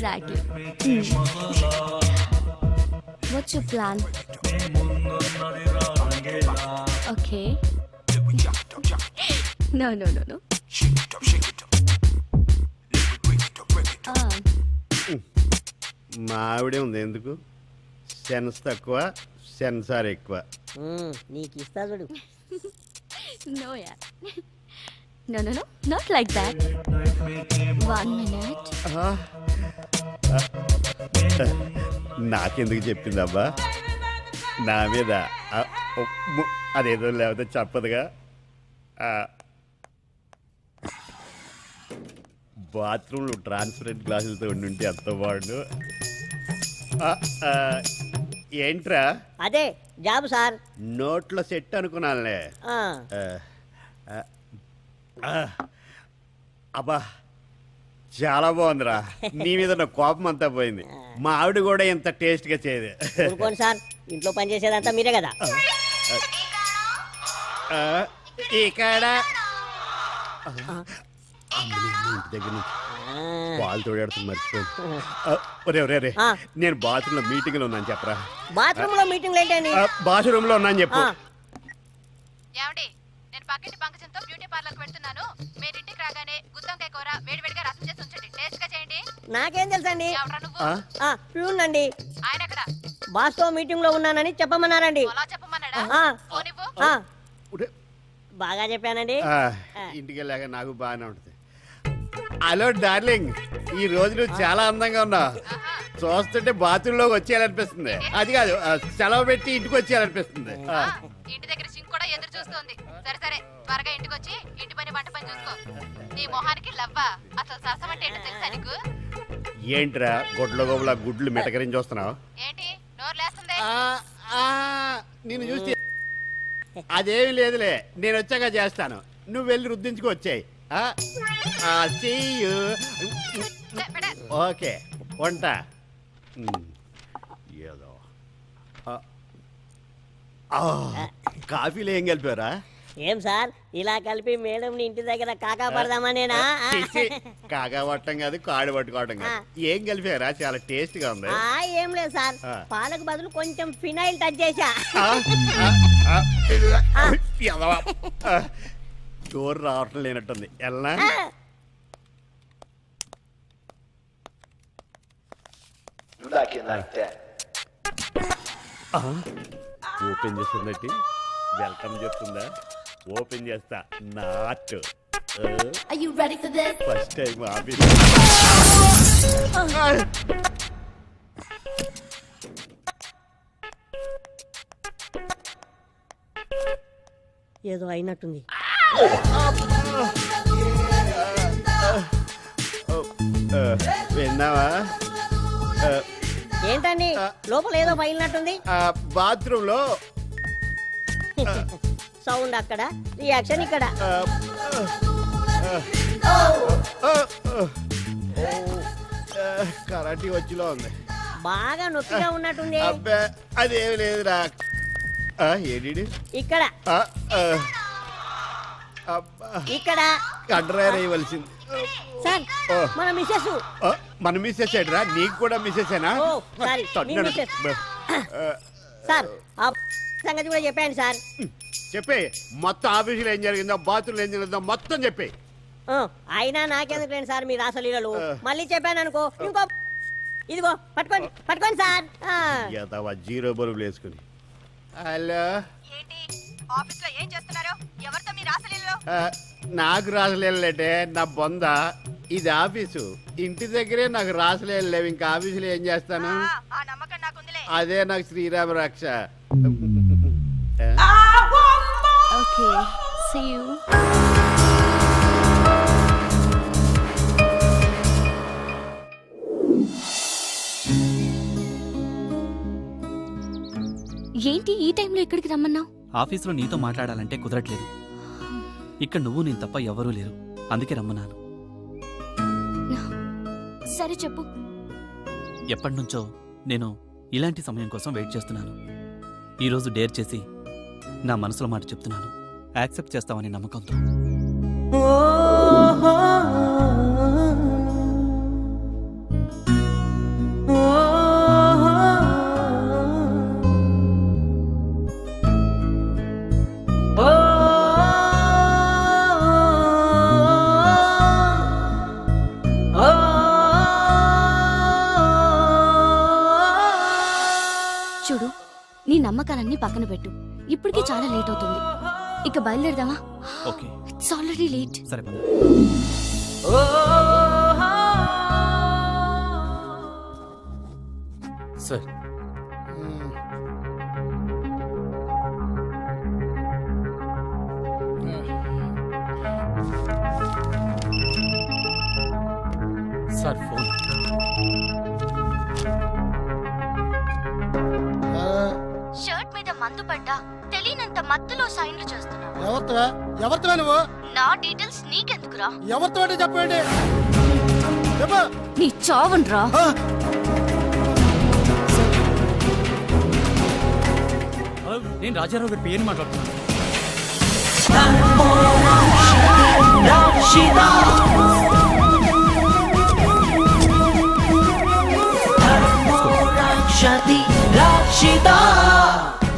Exactly. What's your plan? Okay. No. మా ఆవిడే ఉంది ఎందుకు సెన్స్ తక్కువ సెన్సార్ ఎక్కువ. నీకు ఇస్తా చూడు. No, yeah. No, not like that. 1 minute. నాకెందుకు చెప్పిందబ్బా నా మీద అదేదో లేకపోతే చెప్పదుగా. బాత్రూంలో ట్రాన్స్పరెంట్ గ్లాసులతో ఉండి అంత బాగుండు. ఏంట్రా అదే జాబ్ సార్. నోట్లో సెట్ అనుకున్నానులే. అబ్బా చాలా బాగుందిరా. నీ మీద నా కోపం అంతా పోయింది. మా ఆవిడ కూడా ఇంత టేస్ట్ గా చేయదు. సార్ ఇంట్లో పని చేసేదంతా మీరే కదా. ఇక్కడ దగ్గర నుంచి పాలు తోడేడుతుంది మర్చిపోయింది. నేను బాత్రూమ్ లో మీటింగ్ లో ఉన్నాను చెప్పరా. బాత్రూమ్ లో మీటింగ్ ఏంటండి? బాత్రూమ్ లో ఉన్నాను చెప్పు. ఏమండి నేను పక్కింటి పంకజంతో బ్యూటీ పార్లర్ కి వెళ్తున్నాను. మీరు ఇంటికి రాగానే గుత్తొంకాయ కూర వేడివేడిగా రసం చేసి ఉంచండి. టేస్ట్ గా చేయండి. నాకేం తెలుసండి. ఎవరా నువ్వు? ప్యూన్ అండి. ఆయన ఎక్కడ? బాస్ తో మీటింగ్ లో ఉన్నానని చెప్పమన్నారండి. అలా చెప్పమన్నాడా? బాగా చెప్పానండి. ఇంటికి వెళ్ళాక నాకు బాగానే ఉంటుంది. హలో డార్లింగ్, ఈ రోజు నువ్వు చాలా అందంగా ఉన్నావు. చూస్తుంటే బాత్రూమ్ లోకి వచ్చేయాలనిపిస్తుంది. అది కాదు సెలవు పెట్టి ఇంటికి వచ్చేయాలనిపిస్తుంది. ఇంటి దగ్గర సింక్ కూడా ఎదురు చూస్తుంది. సరే త్వరగా ఇంటికి వచ్చి ఇంటి పని వంట పని చూసుకో. నీ మొహానికి లవ్వా. అసలు సరసం అంటే ఏంటో తెలుసా నీకు? ఏంట్రా గొడ్ల గోబుల గుడ్లు మెటకరించి వస్తున్నావు? ఏంటి నోరు లేస్తుంది? నేను చూసి అదేమి లేదులే, నేను వచ్చాక చేస్తాను. నువ్వు వెళ్ళి రుద్దించుకు వచ్చాయి. ఓకే వంట ఏదో. కాఫీలో ఏం కలిపారా? ఏం సార్ ఇలా కలిపి మేడం ఇంటి దగ్గర కాకా పడదామనేనా? కాకా పట్టడం కాదు, కాడు పట్టుకోవడం కాదు. ఏం కలిపారా? చాలా టేస్ట్ గా ఉంది. ఏం లేదు సార్, పాలకు బదులు కొంచెం ఫినైల్ టచ్ చేశా. డోర్ రావటం లేనట్టుంది. ఎలా ఓపెన్ చేస్తుందట్టి వెల్కమ్ చెప్తుందా? ఓపెన్ చేస్తా. Not first time office. ఏదో అయినట్టుంది. విన్నావా? ఏంటండి లోపల ఏదో పగిలినట్టుంది? బాత్రూమ్ లో సౌండ్ అక్కడ, రియాక్షన్ ఇక్కడ. కరాటీ వచ్చిలో ఉంది. బాగా నొప్పిగా ఉన్నట్టుంది. అదేమి లేదురా. ఏడి ఇక్కడ ఇక్కడ కండ్రాయర్ అయ్యవలసింది సార్. మన మిస్సెస్. మన మిస్సెస్ ఏడ్రా? నీకు కూడా మిస్సెస్ ఏనా? సార్ ఆ సంగతి కూడా చెప్పాను సార్. చెప్పే మొత్తం ఆఫీసులో ఏం జరిగిందో, బాత్రూంలో ఏం జరిగిందో మొత్తం చెప్పే. అయినా నాకెందుకు లేండి సార్ మీ రాసలీలలు. మళ్ళీ చెప్పాను అనుకో ఇంకో ఇదిగో పట్టుకోండి సార్. జీరో బరువులు వేసుకుని. హలో ఏంటి ఆఫీస్ లో ఏం చేస్తున్నారు? ఎవరితో మీ రాసలీలలో? నాకు రాసలేటే నా బొంద. ఇది ఆఫీసు. ఇంటి దగ్గరే నాకు రాసలేలు లేవు. ఇంకా ఆఫీసులో ఏం చేస్తాను? ఆ నమ్మకం నాకుందిలే. అదే నాకు శ్రీరామ రక్ష. Okay, see you. ఏంటి ఈ టైంలో ఇక్కడికి రమ్మన్నావు? ఆఫీసులో నీతో మాట్లాడాలంటే కుదరట్లేదు. ఇక్కడ నువ్వు నేను తప్ప ఎవరూ లేరు, అందుకే రమ్మన్నాను. సరే చెప్పు. ఎప్పటినుంచో నేను ఇలాంటి సమయం కోసం వెయిట్ చేస్తున్నాను. ఈరోజు డేర్ చేసి నా మనసులో మాట చెప్తున్నాను. యాక్సెప్ట్ చేస్తావని నమ్మకంతో. అవన్నీ పక్కన పెట్టు. ఇప్పటికే చాలా లేట్ అవుతుంది. ఇక బయలుదేరదామా? Okay it's already late. సరే పద. Sir sir phone. షర్ట్ మీద మందు పడ్డా తెలియనంత మత్తులో సైన్లు చేస్తున్నావు. ఎవరితో నువ్వు నా డీటెయిల్స్ నీకెందుకురా? ఎవరితో అంటే చెప్పండి చెప్పు. నీ చావన్రా. హలో, నేను రాజారావు గారి పేరు మాట్లాడుతున్నాను.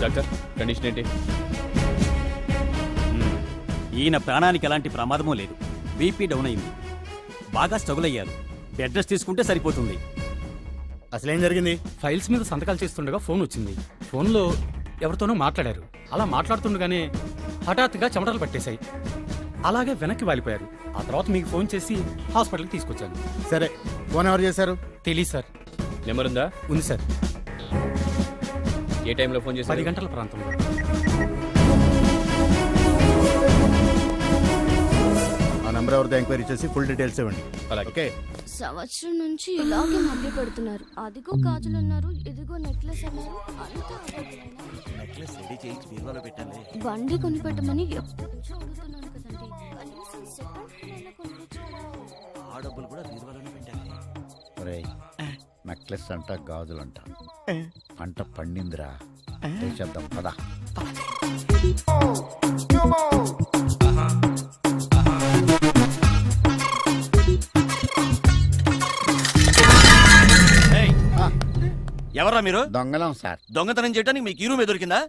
డాక్టర్ కండిషన్ ఏంటి? ఈయన ప్రాణానికి ఎలాంటి ప్రమాదమూ లేదు. బీపీ డౌన్ అయింది. బాగా స్ట్రగుల్ అయ్యారు. బెడ్ రెస్ట్ తీసుకుంటే సరిపోతుంది. అసలేం జరిగింది? ఫైల్స్ మీద సంతకాలు చేస్తుండగా ఫోన్ వచ్చింది. ఫోన్లో ఎవరితోనో మాట్లాడారు. అలా మాట్లాడుతుండగానే హఠాత్తుగా చెమటలు పట్టేశాయి. అలాగే వెనక్కి వాలిపోయారు. ఆ తర్వాత మీకు ఫోన్ చేసి హాస్పిటల్కి తీసుకొచ్చాను. సరే, ఫోన్ ఎవరు చేశారు? తెలీదు సార్. నెంబర్ ఉందా? ఉంది సార్. ఏ టైంలో ఫోన్ 10 చేశారు? గంటల ప్రాంతంలో. ఆ నెంబర్ ఎవరితో ఎంక్వైరీ చేసి ఫుల్ డీటెయిల్స్ ఇవ్వండి. అలాగే. ఓకే. సంవత్సరం నుంచి ఇలాగే మభ్య పెడుతున్నారు. అదిగో గాజులు అన్నారు, ఇదిగో నెక్లెస్ అన్నారు. అంతా అబద్ధమేనా? బండి కొనిపెట్టమని ఎప్పటి నుంచో అడుగుతున్నాను కదండి. కనీసం సెకండ్ హ్యాండ్ అయినా కొనిపించారా? ఒరేయ్, నెక్లెస్ అంట గాజులంట పంట పండిందిరా. చేద్దాం పదా. ఎవరా మీరు? దొంగలం సార్. దొంగతనం చేయడానికి మీకు ఈ రూమ్ దొరికిందా?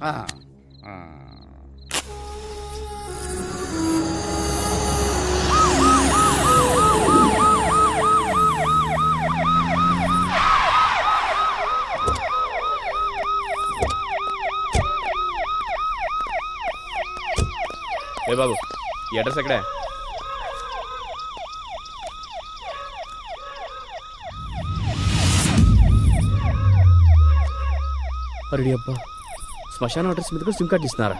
ఆ, ఆ. ఏ బాబు, ఈ అడ్రస్ ఎక్కడే? అరే అబ్బా, శ్మశానం అడ్రస్ మీద కూడా సిమ్ కార్డ్ ఇస్తున్నారా?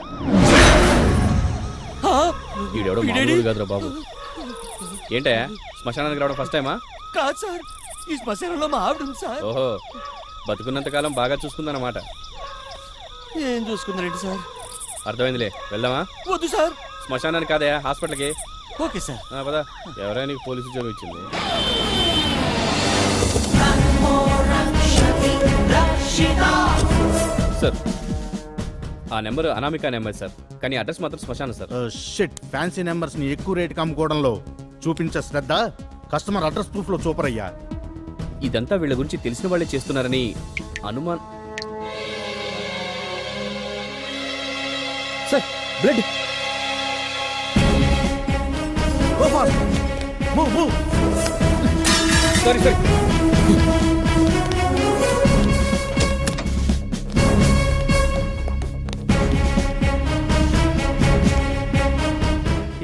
ఈడెవడో మామూలు కాదురా బాబు. ఏంటయ్యా, శ్మశానానికి రావడం ఫస్ట్ టైమా? కాదు సార్, ఈ శ్మశానంలో మా ఆవిడ ఉంది సార్. ఓహో, బతుకున్నంతకాలం బాగా చూసుకుందన్నమాట. ఏం చూసుకుందండి సార్? అర్థమైందిలే, వెళ్దామా? వద్దు సార్. శ్మశానానికి కాదయా, హాస్పిటల్కి. Okay sir. పదా, ఎవరైనా నీకు పోలీసు ఉద్యోగం ఇచ్చింది? సార్, ఆ నెంబర్ అనామిక నెంబర్ సార్, కానీ అడ్రస్ మాత్రం శ్మశానం సార్. షిట్, ఫ్యాన్సీ నెంబర్స్ ని ఎక్కువ రేటుకి అమ్ముకోవడంలో చూపించే శ్రద్ధ కస్టమర్ అడ్రస్ ప్రూఫ్ లో చూపర్ అయ్యా. ఇదంతా వీళ్ళ గురించి తెలిసిన వాళ్ళే చేస్తున్నారని అనుమాన్. Sir, blood. Sorry sir.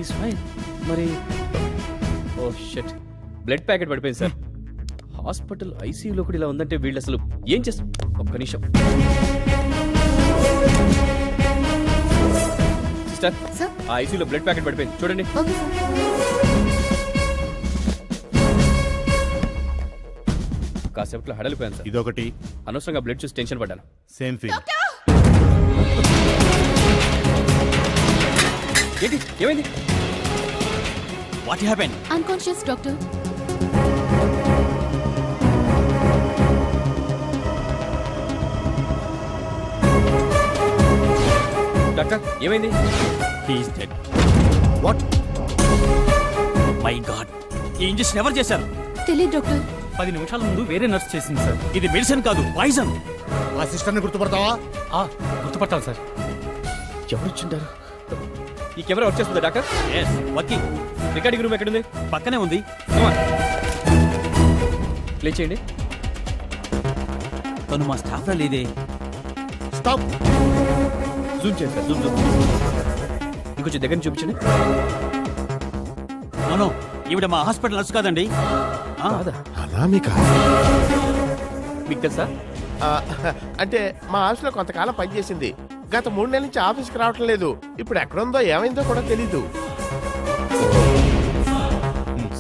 Is fine. మరి ఓ షిట్, బ్లడ్ ప్యాకెట్ పడిపోయింది సార్. హాస్పిటల్ ఐసీయూలో కూడా ఇలా ఉందంటే వీళ్ళు అసలు ఏం చేస్తారు? ఒక్క నిమిషం సిస్టర్, ఆ ఐసీయూలో బ్లడ్ ప్యాకెట్ పడిపోయింది, చూడండి. కాసేపట్లో హడలిపోయాను సార్. ఇదొకటి. అనవసరంగా బ్లడ్ చూసి టెన్షన్ పడ్డాను. Same feel. ఏంటి, ఏమైంది? What happen? Unconscious doctor. Doctor, ఏమైంది? He is dead. What? My god, ఈ ఇంజెక్షన్ ఎవరు చేశారు? తెలియదు డాక్టర్. 10 నిమిషాల ముందు వేరే నర్స్ చేసింది సార్. ఇది మెడిసిన్ కాదు, పాయిజన్. ఆ సిస్టర్ ని గుర్తుపడతావా? గుర్తుపట్టాలి సార్. ఎవరు వచ్చింటారు? ఈ కెమెరా వర్క్ చేస్తుందా doctor? Yes, working. Recording room ఎక్కడుంది? పక్కనే ఉంది. Come on. ప్లే చేయండి. తను మా స్టాఫ్లో లేదే. స్టాప్. జూమ్ చేయండి సార్, జూమ్. ఇంకొంచెం దగ్గర నుంచి చూపించండి. నో ఈవిడ మా హాస్పిటల్ నర్స్ కాదండి. కాదా? అనామిక మీకు తెలుసా? అంటే మా ఆఫీస్లో కొంతకాలం పనిచేసింది. గత 3 నెలల నుంచి ఆఫీస్కి రావటం లేదు. ఇప్పుడు ఎక్కడుందో ఏమైందో కూడా తెలీదు.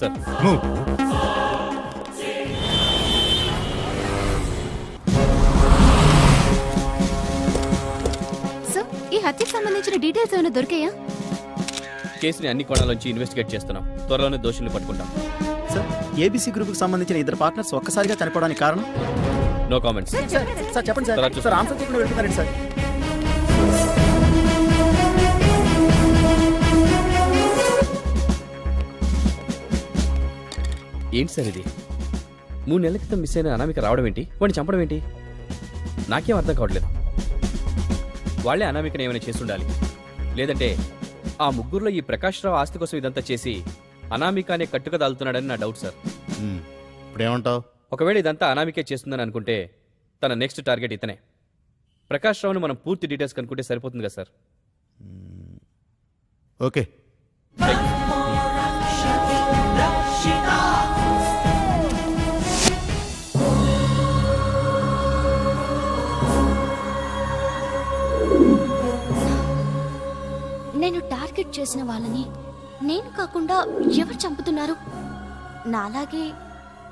Sir move. సార్ ఈ హత్యకు సంబంధించిన డీటెయిల్స్ ఏమైనా దొరికాయా? కేసుని అన్ని కోణాల్లోంచి ఇన్వెస్టిగేట్ చేస్తున్నాం. త్వరలోనే దోషుల్ని పట్టుకుంటాం. సార్ ఏబీసీ గ్రూప్ కి సంబంధించిన ఇద్దరు పార్ట్నర్స్ ఒక్కసారిగా చనిపోవడానికి కారణం? No comments. సార్ చెప్పండి తర్వాత సార్. చూస్తాను. సార్ ఆన్సర్ చెప్పండి వెళ్తున్నారండి సార్. ఏంటి సార్ ఇది? 3 నెలల క్రితం మిస్ అయిన అనామిక రావడం ఏంటి, వాడిని చంపడం ఏంటి? నాకేం అర్థం కావట్లేదు. వాళ్ళే అనామికని ఏమైనా చేసి ఉండాలి. లేదంటే ఆ ముగ్గురులో ఈ ప్రకాష్ రావు ఆస్తి కోసం ఇదంతా చేసి అనామిక అనే కట్టుక దాల్తున్నాడని నా డౌట్ సార్. ఇప్పుడేమంటావు? ఒకవేళ ఇదంతా అనామికే చేస్తుందని అనుకుంటే తన నెక్స్ట్ టార్గెట్ ఇతనే. ప్రకాష్ రావుని మనం పూర్తి డీటెయిల్స్ కనుక్కుంటే సరిపోతుంది కదా సార్? ఓకే. నేను టార్గెట్ చేసిన వాళ్ళని నేను కాకుండా ఎవరు చంపుతున్నారు? నాలాగే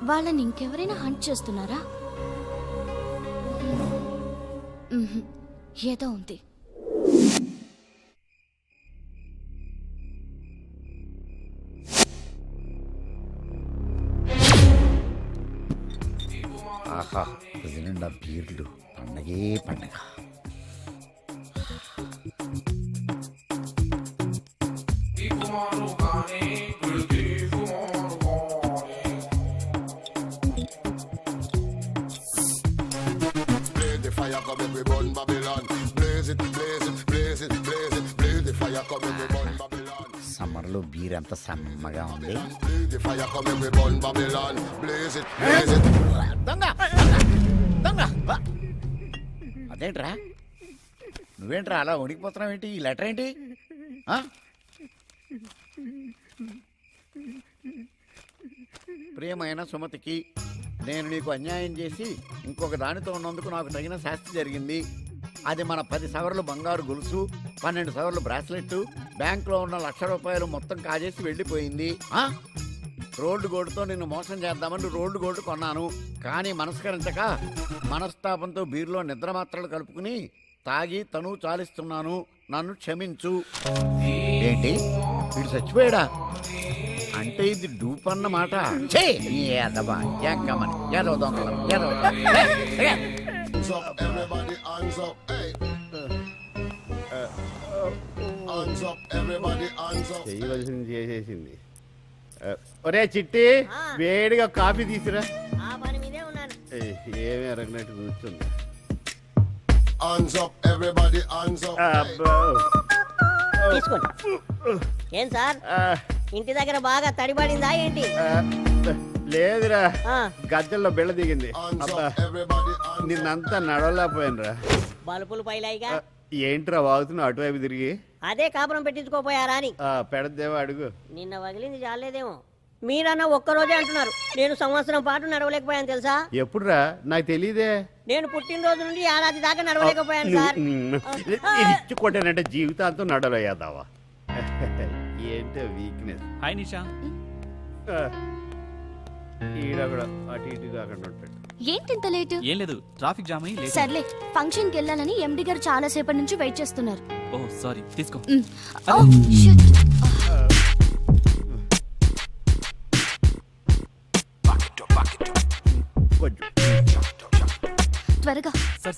వాళ్ళని ఇంకెవరైనా హంట్ చేస్తున్నారా? మ్మ్హ్. ఏదో ఉంది. ఆహా, నిండా బీర్లు, పండగే పండగ. సమ్మర్లో బీర్ ఎంత సమ్మగా ఉంది. అదేంట్రా, నువ్వేంట్రా అలా వణికిపోతున్నావు ఏంటి? ఈ లెటర్ ఏంటి? ప్రియమైన సుమతికి, నేను నీకు అన్యాయం చేసి ఇంకొక దానితో ఉన్నందుకు నాకు తగిన శాస్తి జరిగింది. అది మన 10 సవర్లు బంగారు గొలుసు, 12 సవర్లు బ్రాస్లెట్, బ్యాంకులో ఉన్న ₹1,00,000 మొత్తం కాజేసి వెళ్ళిపోయింది. రోడ్డు గోడుతో నిన్ను మోసం చేద్దామని రోడ్డు గోడు కొన్నాను. కానీ మనస్కరించక మనస్తాపంతో బీర్లో నిద్ర మాత్రలు కలుపుకుని తాగి తను చాలిస్తున్నాను. నన్ను క్షమించు. ఏంటి, వీడు చచ్చిపోయాడా? అంటే ఇది డూప్ అన్నమాట. చేయవలసింది చేసేసింది. ఒరే చిట్టి, వేడిగా కాఫీ తీసురా. ఆ పని మీదే ఉన్నాను. ఏమీ అరగనట్టు కూర్చుంది. అబ్బో. తీసుకోండి. ఏం సార్, ఇంటి దగ్గర బాగా తడిపడిందా ఏంటి? లేదురా, ఆ, గజ్జల్లో బెళ్ళ దిగింది. అబ్బా, నిన్నంతా నడవలేకపోయానురా. బలుపులు పైలాయిగా. ఏంట్రా వాగుతున్నావు అటువైపు తిరిగి? అదే కాపురం పెట్టించుకోపోయారా అని. పెడదేవో అడుగు. నిన్న వగిలింది చాలేదేమో. మీరన్నా ఒక్కరోజే అంటున్నారు, నేను సంవత్సరం పాటు నడవలేకపోయాను తెలుసా? ఎప్పుడురా? నాకు తెలియదే. నేను పుట్టినరోజు నుండి ఏడాది దాకా నడవలేకపోయాను సార్. ఇది ఇచ్చి కొట్టానంటే జీవితాంతం నడవలేదావా? ఏంటో వీక్నెస్. హాయ్ నిషా. ఈడ కూడా అటు ఇటు కాకుండా ఉంటాడు. ఏంటి ఇంత లేట్? ఏం లేదు, ట్రాఫిక్ జామ్ అయ్యి లేట్. సర్లే, ఫంక్షన్కి వెళ్ళాలని ఎండి గారు చాలా సేపటి నుంచి వెయిట్ చేస్తున్నారు. ఓ సారీ, తీసుకో. ఓ, shit.